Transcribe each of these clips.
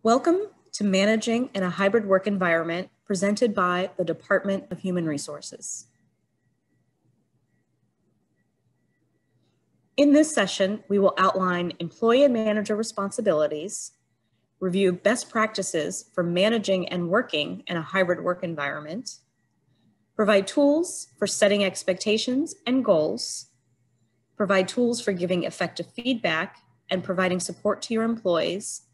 Welcome to Managing in a Hybrid Work Environment, presented by the Department of Human Resources. In this session, we will outline employee and manager responsibilities, review best practices for managing and working in a hybrid work environment, provide tools for setting expectations and goals, provide tools for giving effective feedback and providing support to your employees,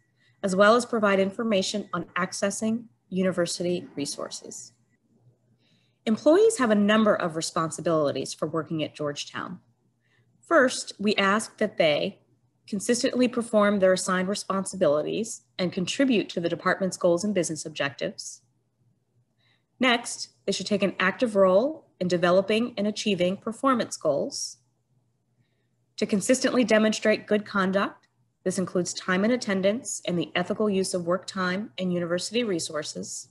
as well as provide information on accessing university resources. Employees have a number of responsibilities for working at Georgetown. First, we ask that they consistently perform their assigned responsibilities and contribute to the department's goals and business objectives. Next, they should take an active role in developing and achieving performance goals. To consistently demonstrate good conduct, this includes time and attendance and the ethical use of work time and university resources.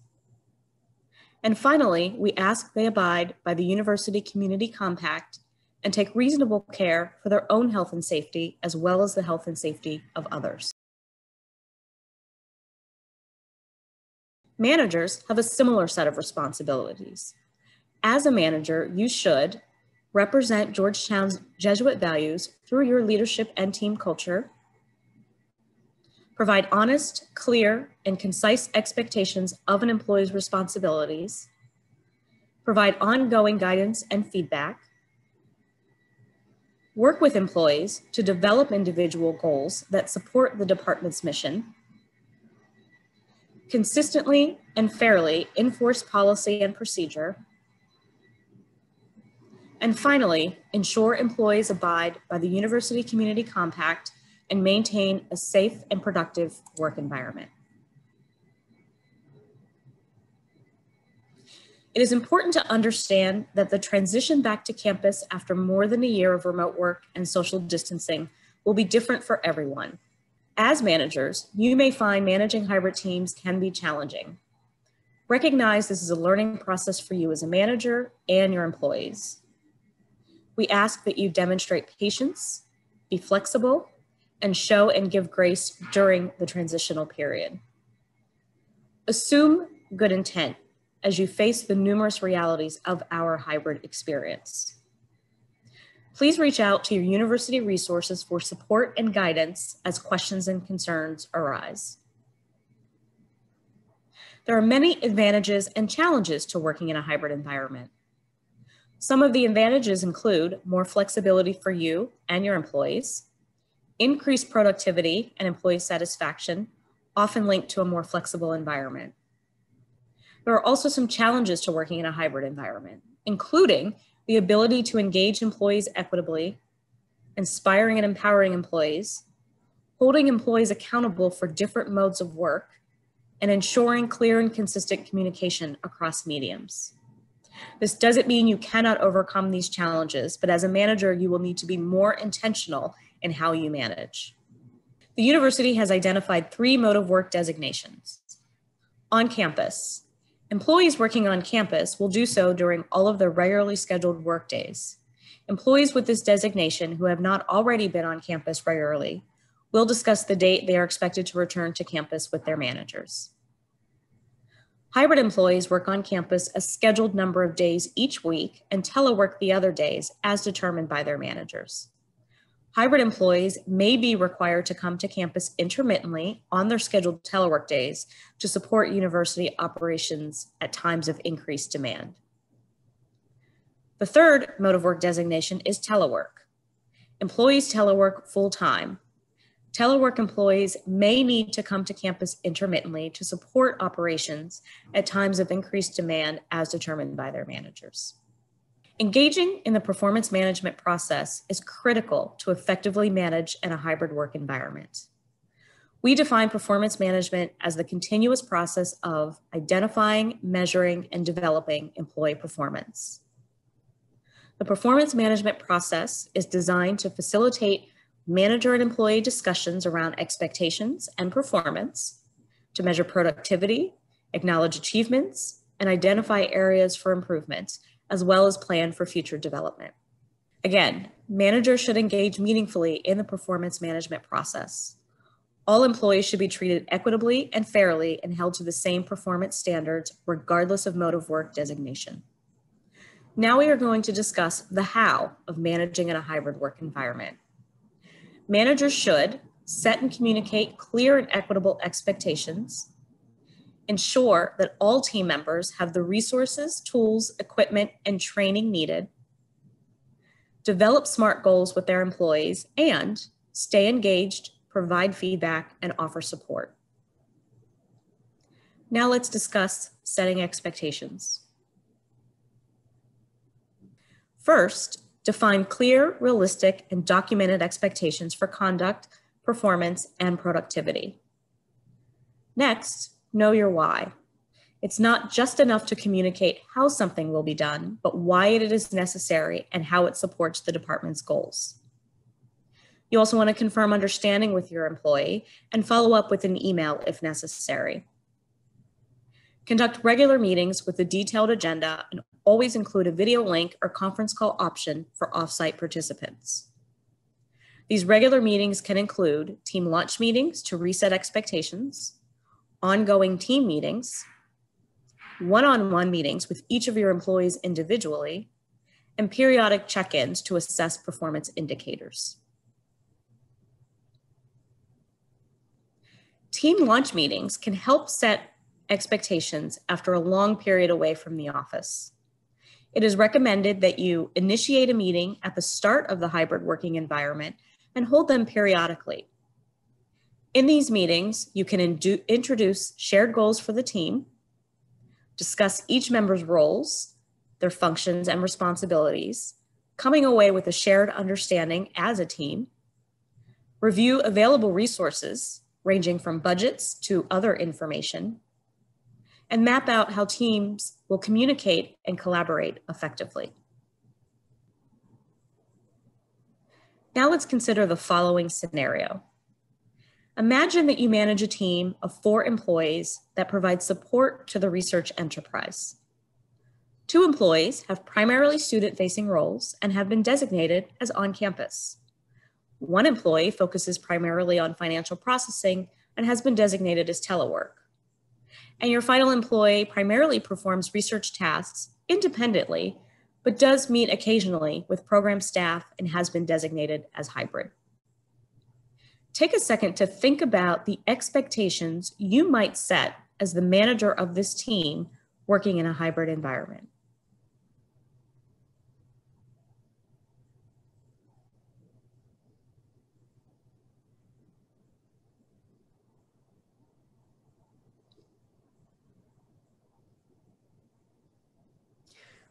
And finally, we ask they abide by the University Community Compact and take reasonable care for their own health and safety, as well as the health and safety of others. Managers have a similar set of responsibilities. As a manager, you should represent Georgetown's Jesuit values through your leadership and team culture, provide honest, clear, and concise expectations of an employee's responsibilities, provide ongoing guidance and feedback, work with employees to develop individual goals that support the department's mission, consistently and fairly enforce policy and procedure, and finally, ensure employees abide by the University Community Compact and maintain a safe and productive work environment. It is important to understand that the transition back to campus after more than a year of remote work and social distancing will be different for everyone. As managers, you may find managing hybrid teams can be challenging. Recognize this is a learning process for you as a manager and your employees. We ask that you demonstrate patience, be flexible, and show and give grace during the transitional period. Assume good intent as you face the numerous realities of our hybrid experience. Please reach out to your university resources for support and guidance as questions and concerns arise. There are many advantages and challenges to working in a hybrid environment. Some of the advantages include more flexibility for you and your employees, increased productivity and employee satisfaction, often linked to a more flexible environment. There are also some challenges to working in a hybrid environment, including the ability to engage employees equitably, inspiring and empowering employees, holding employees accountable for different modes of work, and ensuring clear and consistent communication across mediums. This doesn't mean you cannot overcome these challenges, but as a manager, you will need to be more intentional in how you manage. The university has identified 3 mode of work designations. On campus, employees working on campus will do so during all of their regularly scheduled work days. Employees with this designation who have not already been on campus regularly will discuss the date they are expected to return to campus with their managers. Hybrid employees work on campus a scheduled number of days each week and telework the other days as determined by their managers. Hybrid employees may be required to come to campus intermittently on their scheduled telework days to support university operations at times of increased demand. The third mode of work designation is telework. Employees telework full-time. Telework employees may need to come to campus intermittently to support operations at times of increased demand as determined by their managers. Engaging in the performance management process is critical to effectively manage in a hybrid work environment. We define performance management as the continuous process of identifying, measuring, and developing employee performance. The performance management process is designed to facilitate manager and employee discussions around expectations and performance, to measure productivity, acknowledge achievements, and identify areas for improvement, as well as plan for future development. Again, managers should engage meaningfully in the performance management process. All employees should be treated equitably and fairly and held to the same performance standards, regardless of mode of work designation. Now we are going to discuss the how of managing in a hybrid work environment. Managers should set and communicate clear and equitable expectations, ensure that all team members have the resources, tools, equipment, and training needed, develop SMART goals with their employees, and stay engaged, provide feedback, and offer support. Now let's discuss setting expectations. First, define clear, realistic, and documented expectations for conduct, performance, and productivity. Next, know your why. It's not just enough to communicate how something will be done, but why it is necessary and how it supports the department's goals. You also want to confirm understanding with your employee and follow up with an email if necessary. Conduct regular meetings with a detailed agenda and always include a video link or conference call option for offsite participants. These regular meetings can include team lunch meetings to reset expectations, ongoing team meetings, one-on-one meetings with each of your employees individually, and periodic check-ins to assess performance indicators. Team lunch meetings can help set expectations after a long period away from the office. It is recommended that you initiate a meeting at the start of the hybrid working environment and hold them periodically. In these meetings, you can introduce shared goals for the team, discuss each member's roles, their functions and responsibilities, coming away with a shared understanding as a team, review available resources, ranging from budgets to other information, and map out how teams will communicate and collaborate effectively. Now let's consider the following scenario. Imagine that you manage a team of 4 employees that provide support to the research enterprise. 2 employees have primarily student-facing roles and have been designated as on-campus. 1 employee focuses primarily on financial processing and has been designated as telework. And your final employee primarily performs research tasks independently, but does meet occasionally with program staff and has been designated as hybrid. Take a second to think about the expectations you might set as the manager of this team working in a hybrid environment.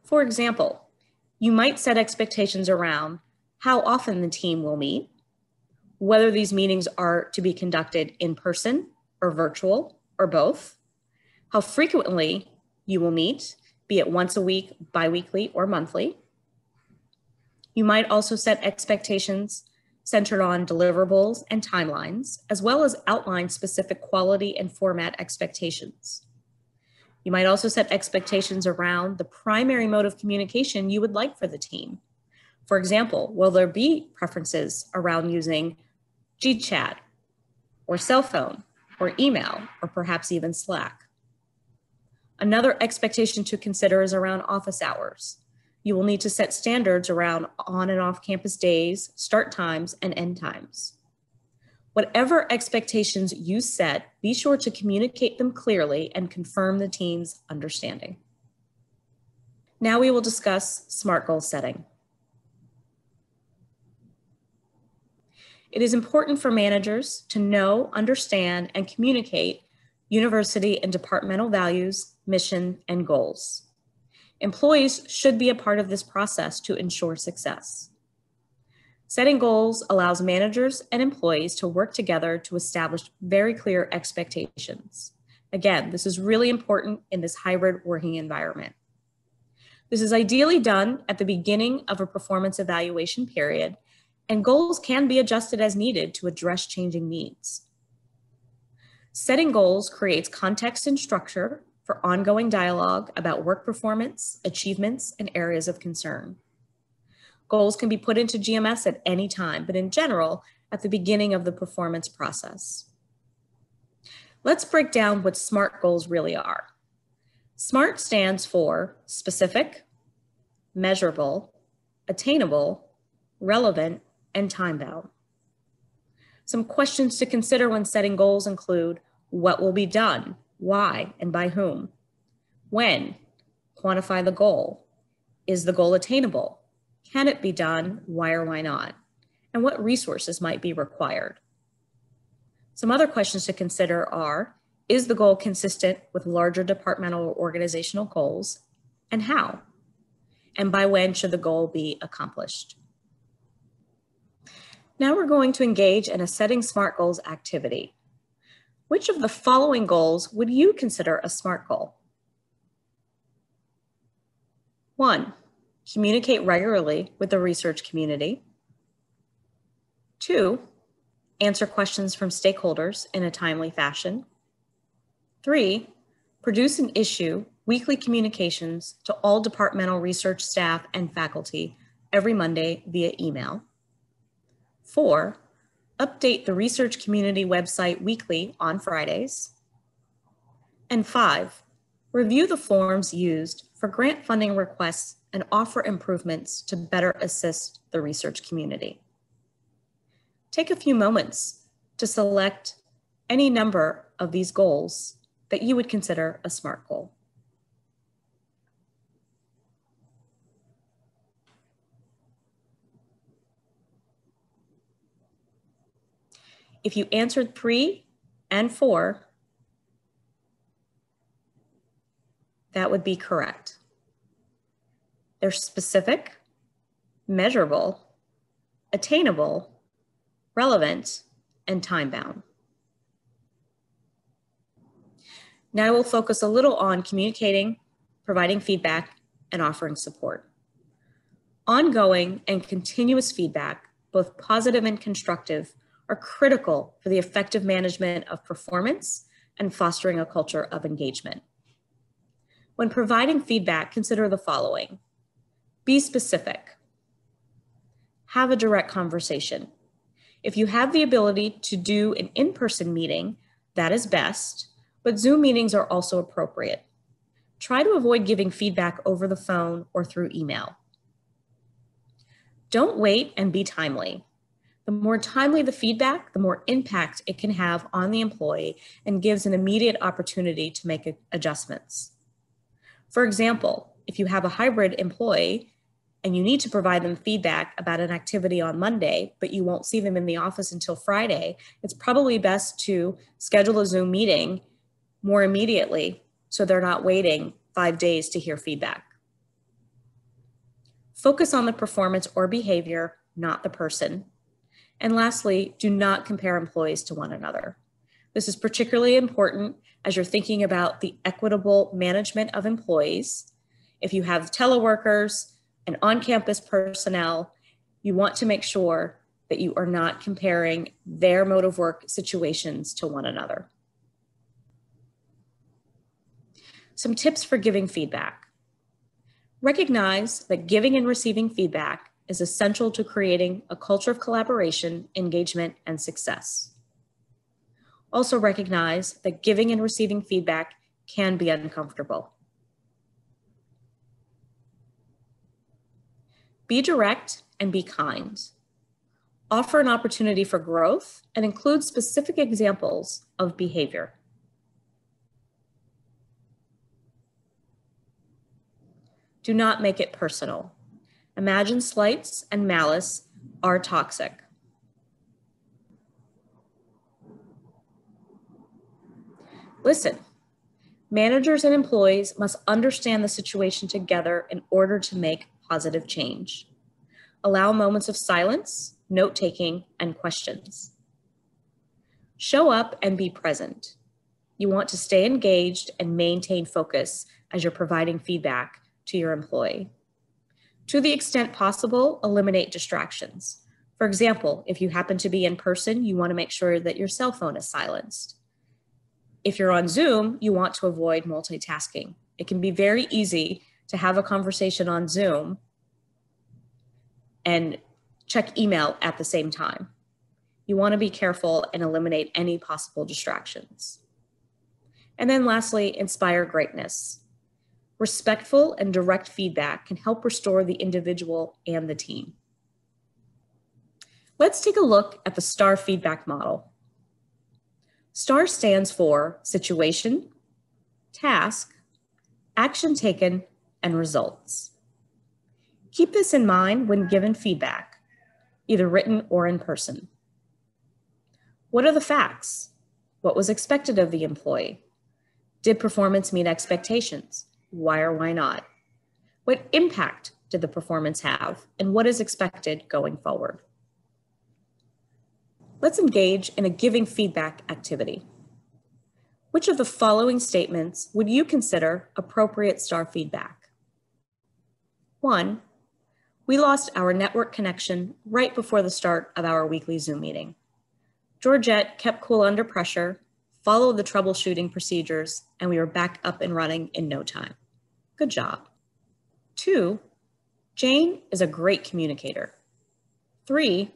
For example, you might set expectations around how often the team will meet, whether these meetings are to be conducted in person or virtual or both, how frequently you will meet, be it once a week, biweekly, or monthly. You might also set expectations centered on deliverables and timelines, as well as outline specific quality and format expectations. You might also set expectations around the primary mode of communication you would like for the team. For example, will there be preferences around using GChat or cell phone or email or perhaps even Slack? Another expectation to consider is around office hours. You will need to set standards around on and off campus days, start times, and end times. Whatever expectations you set, be sure to communicate them clearly and confirm the team's understanding. Now we will discuss SMART goal setting. It is important for managers to know, understand, and communicate university and departmental values, mission, and goals. Employees should be a part of this process to ensure success. Setting goals allows managers and employees to work together to establish very clear expectations. Again, this is really important in this hybrid working environment. This is ideally done at the beginning of a performance evaluation period, and goals can be adjusted as needed to address changing needs. Setting goals creates context and structure for ongoing dialogue about work performance, achievements, and areas of concern. Goals can be put into GMS at any time, but in general, at the beginning of the performance process. Let's break down what SMART goals really are. SMART stands for specific, measurable, attainable, relevant, and time-bound. Some questions to consider when setting goals include what will be done, why, and by whom. When? Quantify the goal. Is the goal attainable? Can it be done? Why or why not? And what resources might be required? Some other questions to consider are, is the goal consistent with larger departmental or organizational goals? And how? And by when should the goal be accomplished? Now we're going to engage in a setting SMART goals activity. Which of the following goals would you consider a SMART goal? 1, communicate regularly with the research community. 2, answer questions from stakeholders in a timely fashion. 3, produce and issue weekly communications to all departmental research staff and faculty every Monday via email. 4, update the research community website weekly on Fridays. And 5, review the forms used for grant funding requests and offer improvements to better assist the research community. Take a few moments to select any number of these goals that you would consider a SMART goal. If you answered 3 and 4, that would be correct. They're specific, measurable, attainable, relevant, and time-bound. Now we'll focus a little on communicating, providing feedback, and offering support. Ongoing and continuous feedback, both positive and constructive, are critical for the effective management of performance and fostering a culture of engagement. When providing feedback, consider the following. Be specific. Have a direct conversation. If you have the ability to do an in-person meeting, that is best, but Zoom meetings are also appropriate. Try to avoid giving feedback over the phone or through email. Don't wait and be timely. The more timely the feedback, the more impact it can have on the employee and gives an immediate opportunity to make adjustments. For example, if you have a hybrid employee and you need to provide them feedback about an activity on Monday, but you won't see them in the office until Friday, it's probably best to schedule a Zoom meeting more immediately so they're not waiting 5 days to hear feedback. Focus on the performance or behavior, not the person. And lastly, do not compare employees to one another. This is particularly important as you're thinking about the equitable management of employees. If you have teleworkers and on-campus personnel, you want to make sure that you are not comparing their mode of work situations to one another. Some tips for giving feedback. Recognize that giving and receiving feedback is essential to creating a culture of collaboration, engagement, and success. Also recognize that giving and receiving feedback can be uncomfortable. Be direct and be kind. Offer an opportunity for growth and include specific examples of behavior. Do not make it personal. Imagine slights and malice are toxic. Listen, managers and employees must understand the situation together in order to make positive change. Allow moments of silence, note-taking, and questions. Show up and be present. You want to stay engaged and maintain focus as you're providing feedback to your employee. To the extent possible, eliminate distractions. For example, if you happen to be in person, you want to make sure that your cell phone is silenced. If you're on Zoom, you want to avoid multitasking. It can be very easy to have a conversation on Zoom and check email at the same time. You want to be careful and eliminate any possible distractions. And then lastly, inspire greatness. Respectful and direct feedback can help restore the individual and the team. Let's take a look at the STAR feedback model. STAR stands for situation, task, action taken, and results. Keep this in mind when given feedback, either written or in person. What are the facts? What was expected of the employee? Did performance meet expectations? Why or why not? What impact did the performance have, and what is expected going forward? Let's engage in a giving feedback activity. Which of the following statements would you consider appropriate STAR feedback? 1, we lost our network connection right before the start of our weekly Zoom meeting. Georgette kept cool under pressure, followed the troubleshooting procedures, and we were back up and running in no time. Good job. 2, Jane is a great communicator. 3,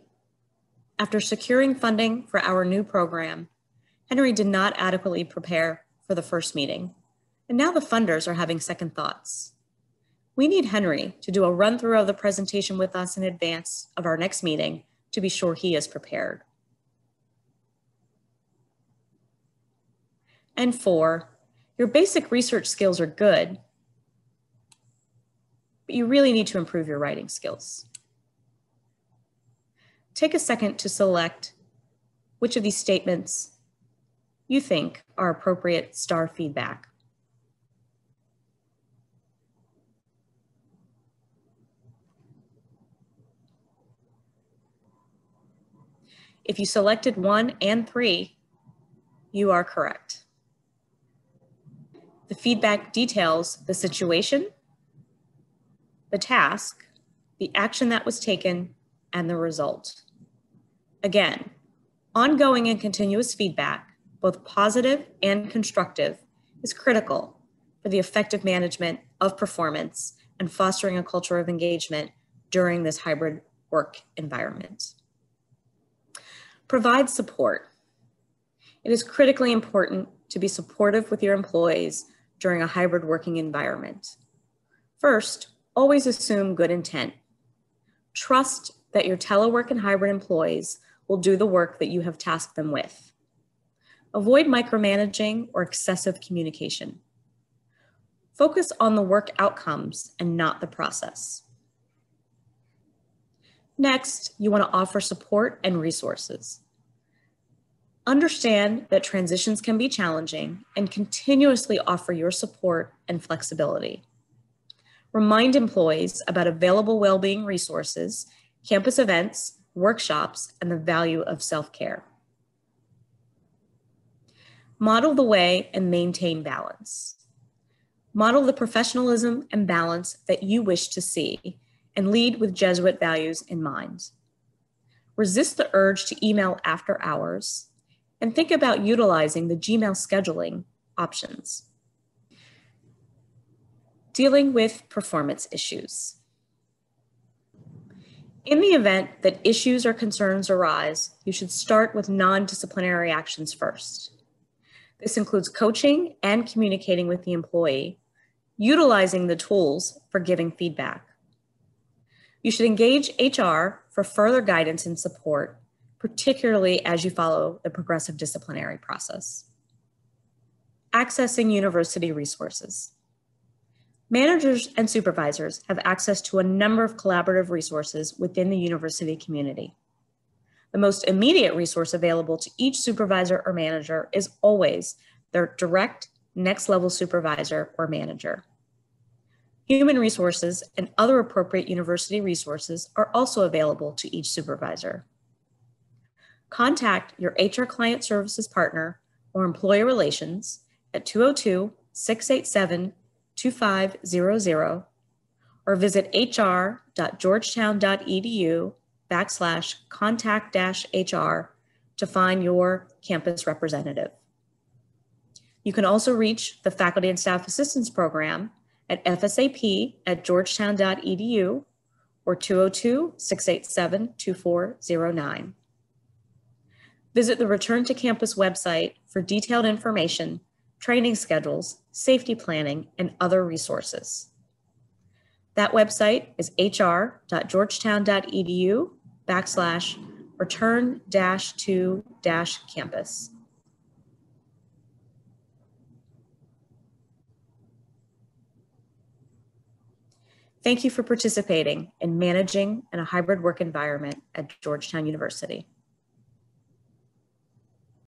after securing funding for our new program, Henry did not adequately prepare for the first meeting, and now the funders are having second thoughts. We need Henry to do a run-through of the presentation with us in advance of our next meeting to be sure he is prepared. And 4, your basic research skills are good, but you really need to improve your writing skills. Take a second to select which of these statements you think are appropriate STAR feedback. If you selected 1 and 3, you are correct. The feedback details the situation, the task, the action that was taken, and the result. Again, ongoing and continuous feedback, both positive and constructive, is critical for the effective management of performance and fostering a culture of engagement during this hybrid work environment. Provide support. It is critically important to be supportive with your employees during a hybrid working environment. First, always assume good intent. Trust that your telework and hybrid employees will do the work that you have tasked them with. Avoid micromanaging or excessive communication. Focus on the work outcomes and not the process. Next, you want to offer support and resources. Understand that transitions can be challenging and continuously offer your support and flexibility. Remind employees about available well-being resources, campus events, workshops, and the value of self-care. Model the way and maintain balance. Model the professionalism and balance that you wish to see and lead with Jesuit values in mind. Resist the urge to email after hours and think about utilizing the Gmail scheduling options. Dealing with performance issues. In the event that issues or concerns arise, you should start with non-disciplinary actions first. This includes coaching and communicating with the employee, utilizing the tools for giving feedback. You should engage HR for further guidance and support, particularly as you follow the progressive disciplinary process. Accessing university resources. Managers and supervisors have access to a number of collaborative resources within the university community. The most immediate resource available to each supervisor or manager is always their direct next level supervisor or manager. Human resources and other appropriate university resources are also available to each supervisor. Contact your HR client services partner or employee relations at 202-687-2500 or visit hr.georgetown.edu/contact-HR to find your campus representative. You can also reach the Faculty and Staff Assistance Program at fsap@georgetown.edu or 202-687-2409. Visit the Return to Campus website for detailed information training schedules, safety planning, and other resources. That website is hr.georgetown.edu/return-to-campus. Thank you for participating in managing in a hybrid work environment at Georgetown University.